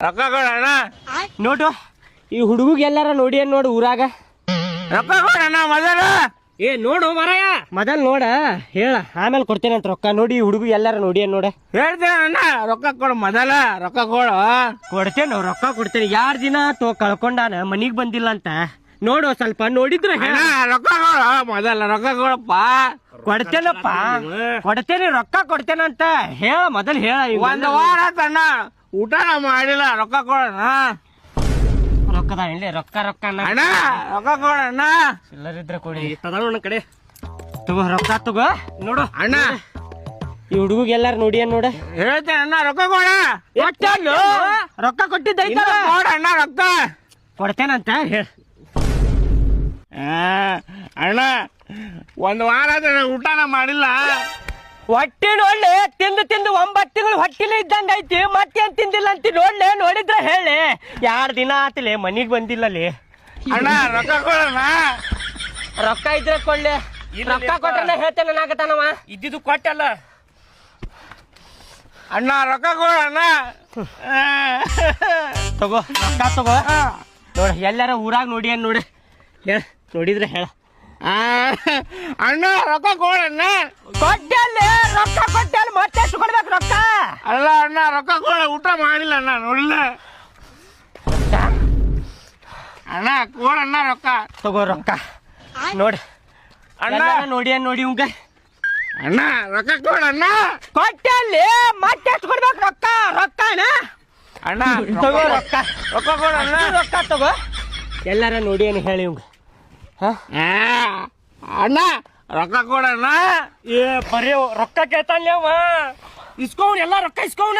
ರೊಕ್ಕ ಕೊಡಣ್ಣ. ನೋಡು ಈ ಹುಡುಗ ಎಲ್ಲಾರ ನೋಡಿ ಏನ್ ನೋಡು ಊರಾಗ. ರೊಕ್ಕ ಕೊಡಣ್ಣ ಮೊದಲ. ಏ ನೋಡು ಮರಾಯ ಮೊದಲ್ ನೋಡ ಹೇಳ ಆಮೇಲೆ ಕೊಡ್ತೇನೆ ಅಂತ ರೊಕ್ಕ. ನೋಡಿ ಈ ಹುಡುಗ ಎಲ್ಲಾರ ನೋಡಿ ಏನ್ ನೋಡ ಹೇಳ್ತೇನಣ್ಣ. ರೊಕ್ಕ ಕೊಡು ಮೊದಲ. ರೊಕ್ಕ ಕೊಡು. ಕೊಡ್ತೇನೆ ರೊಕ್ಕ ಕೊಡ್ತೇನೆ. 2 ದಿನ ಕಳ್ಕೊಂಡಾನ ಮನಿಗ್ ಬಂದಿಲ್ಲ ಅಂತ ನೋಡು. ಸ್ವಲ್ಪ ನೋಡಿದ್ರೆ ಅಣ್ಣ ರೊಕ್ಕ ಕೊಡು ಮೊದಲ. ರೊಕ್ಕ ಕೊಡಪ್ಪ. ಕೊಡ್ತೇನಪ್ಪ ಕೊಡ್ತೇನೆ ರೊಕ್ಕ ಕೊಡ್ತೇನಂತ ಹೇಳ ಮೊದಲ್ ಹೇಳ. 1 ವಾರ ಆತಣ್ಣ ಊಟನ ಮಾಡಿಲ್ಲ. ರೊಕ್ಕ ಕೊಡಣ್ಣ. ರೊಕ್ಕದ ಹೇಳಿ ರೊಕ್ಕ ರೊಕ್ಕ ಅಣ್ಣ ರೊಕ್ಕ ಕೊಡಣ್ಣ. ಚಿಲ್ಲರಿದ್ರೆ ಕೊಡಿ ತದ ಕಡೆ ತಗೋ ರೊಕ್ಕ ತಗೋ. ನೋಡು ಅಣ್ಣ ಈ ಹುಡುಗ ಎಲ್ಲಾರ ನೋಡಿ ಏನ್ ನೋಡ ಹೇಳ್ತೇನೆ ಅಣ್ಣ. ರೊಕ್ಕ ಕೊಡ. ರೊಕ್ಕ ಕೊಟ್ಟಿದ್ದ ಕೊಡಣ್ಣ ರೊಕ್ಕ. ಕೊಡ್ತೇನಂತ ಹೇಳ. ಅಣ್ಣ 1 ವಾರ ಆತ ಊಟನ ಮಾಡಿಲ್ಲ. ಹೊಟ್ಟಿ ನೋಡ್ಲಿ ತಿಂದು ತಿಂದು 9 ತಿಂಗಳು ಹೊಟ್ಟಿಲಿ ಇದ್ದಂಗ ಐತಿ. ಮತ್ತೇನ್ ತಿಂದಿಲ್ಲ ಅಂತ ನೋಡ್ಲೆ. ನೋಡಿದ್ರೆ ಹೇಳಿ 2 ದಿನ ಆತಲೆ ಮನಿಗ್ ಬಂದಿಲ್ಲಲಿ. ಅಣ್ಣ ರೊಕ್ಕ ಕೊಡಣ್ಣ. ರೊಕ್ಕ ಇದ್ರೆ ಕೊಳ್ಳಿ. ರೊಕ್ಕ ಕೊಟ್ರೆ ಹೇಳ್ತೇನೆ ನಾಗತಾನವ. ಇದ್ದಿದ್ದು ಕೊಟ್ಟಲ್ಲ ಅಣ್ಣ ರೊಕ್ಕ ಕೊಡಣ್ಣ. ತಗೋ ರೊಕ್ಕ ತಗೋ. ನೋಡ ಎಲ್ಲಾರ ಊರಾಗ ನೋಡಿ ಏನ್ ನೋಡಿ ಹೇಳ. ನೋಡಿದ್ರೆ ಹೇಳ. ಅಣ್ಣ ರೊಕ್ಕ ಕೊಡಣ್ಣ. ಕೊಟ್ಟಲ್ಲಿ ರೊಕ್ಕ ಕೊಟ್ಟಲ್ಲಿ ಮತ್ತೆ ಎಷ್ಟು ಕೊಡ್ಬೇಕು ರೊಕ್ಕ. ಅಲ್ಲ ಅಣ್ಣ ರೊಕ್ಕ ಕೊಡ. ಊಟ ಮಾಡಿಲ್ಲ ಅಣ್ಣ ನೋಡಿಲ್ಲ. ಅಣ್ಣ ಕೊಡಣ್ಣ ರೊಕ್ಕ. ತಗೋ ರೊಕ್ಕ. ನೋಡಿ ಅಣ್ಣ ನೋಡಿ ಏನ್ ನೋಡಿ ಇವಂಗ. ಅಣ್ಣ ರೊಕ್ಕ ಕೊಡಣ್ಣ. ಕೊಟ್ಟಲ್ಲಿ ಮತ್ತೆ ಎಷ್ಟು ಕೊಡ್ಬೇಕು ರೊಕ್ಕ. ರೊಕ್ಕನ ಅಣ್ಣ ತಗೋ ರೊಕ್ಕ. ರೊಕ್ಕ ಕೊಡಣ್ಣ. ರೊಕ್ಕ ತಗೋ. ಎಲ್ಲಾರ ನೋಡಿ ಏನು ಹೇಳಿ ಇವಂಗ. ಅಣ್ಣ ರೊಕ್ಕ ಕೊಡಣ್ಣ. ಏ ಬರೀ ರೊಕ್ಕ ಕೇಳ್ತಾನೆ ಅವ. ಇಸ್ಕೋನ್ ಎಲ್ಲ ರೊಕ್ಕ ಇಸ್ಕೋನ್.